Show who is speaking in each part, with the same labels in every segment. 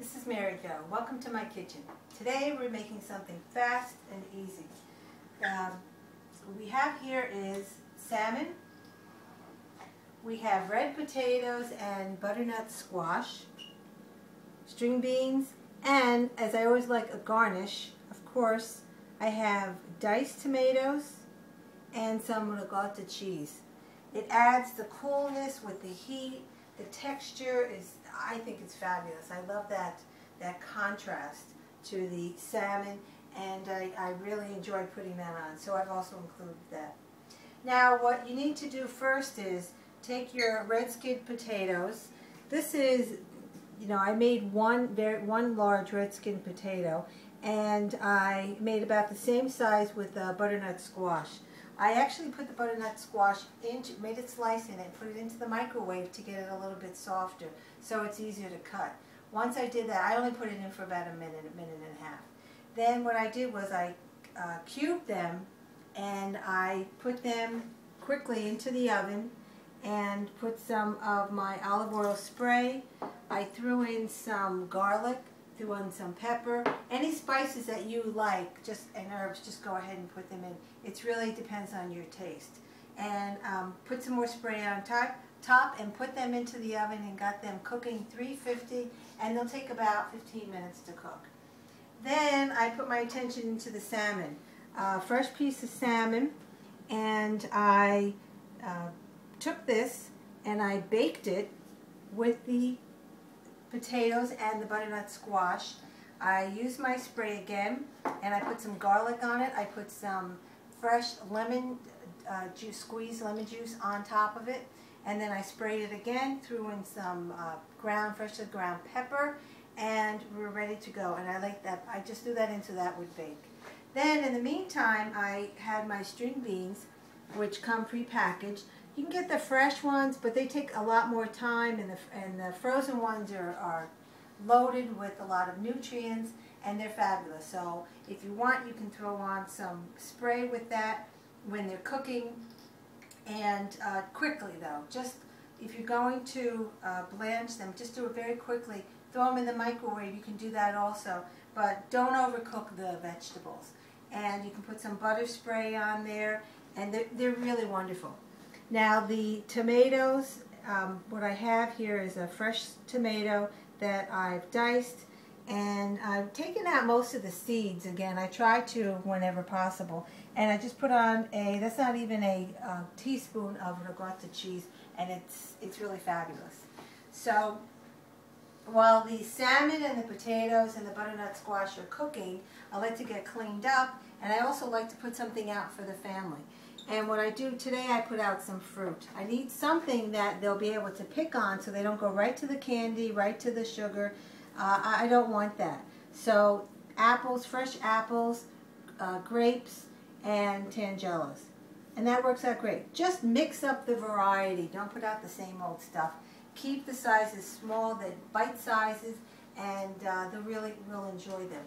Speaker 1: This is Mary Jo. Welcome to my kitchen. Today we're making something fast and easy. What we have here is salmon. We have red potatoes and butternut squash, string beans, and as I always like a garnish, of course, I have diced tomatoes and some ricotta cheese. It adds the coolness with the heat. The texture is, I think it's fabulous. I love that contrast to the salmon, and I really enjoy putting that on. So I've also included that. Now what you need to do first is take your red skinned potatoes. This is, I made one large red skinned potato, and I made about the same size with butternut squash. I actually put the butternut squash made it slice in it, put it into the microwave to get it a little bit softer, so it's easier to cut. Once I did that, I only put it in for about a minute and a half. Then what I did was I cubed them, and I put them quickly into the oven and put some of my olive oil spray. I threw in some garlic, threw in some pepper, any spices that you like, and herbs, just go ahead and put them in. It really depends on your taste. And put some more spray on top and put them into the oven and got them cooking 350, and they'll take about 15 minutes to cook. Then I put my attention into the salmon. Fresh piece of salmon, and I took this and I baked it with the potatoes and the butternut squash. I used my spray again, and I put some garlic on it. I put some fresh lemon juice, squeezed lemon juice on top of it, and then I sprayed it again, threw in some freshly ground pepper, and we're ready to go. And I like that. I just threw that into that would bake. Then in the meantime, I had my string beans, which come pre-packaged. You can get the fresh ones, but they take a lot more time, and the frozen ones are loaded with a lot of nutrients, and they're fabulous. So if you want, you can throw on some spray with that when they're cooking, and quickly though. Just if you're going to blanch them, just do it very quickly. Throw them in the microwave. You can do that also, but don't overcook the vegetables. And you can put some butter spray on there, and they're really wonderful. Now the tomatoes, what I have here is a fresh tomato that I've diced, and I've taken out most of the seeds. Again, I try to whenever possible, and I just put on that's not even a teaspoon of ricotta cheese, and it's really fabulous. So while the salmon and the potatoes and the butternut squash are cooking, I like to get cleaned up, and I also like to put something out for the family. And what I do today, I put out some fruit. I need something that they'll be able to pick on so they don't go right to the candy, right to the sugar. I don't want that. So apples, fresh apples, grapes, and tangelos. And that works out great. Just mix up the variety. Don't put out the same old stuff. Keep the sizes small, the bite sizes, and they'll really will enjoy them.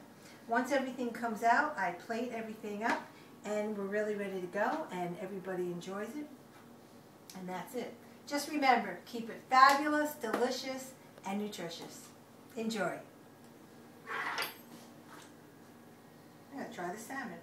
Speaker 1: Once everything comes out, I plate everything up, and we're really ready to go, and everybody enjoys it, and that's it. Just remember, keep it fabulous, delicious, and nutritious. Enjoy. I'm going to try the salmon.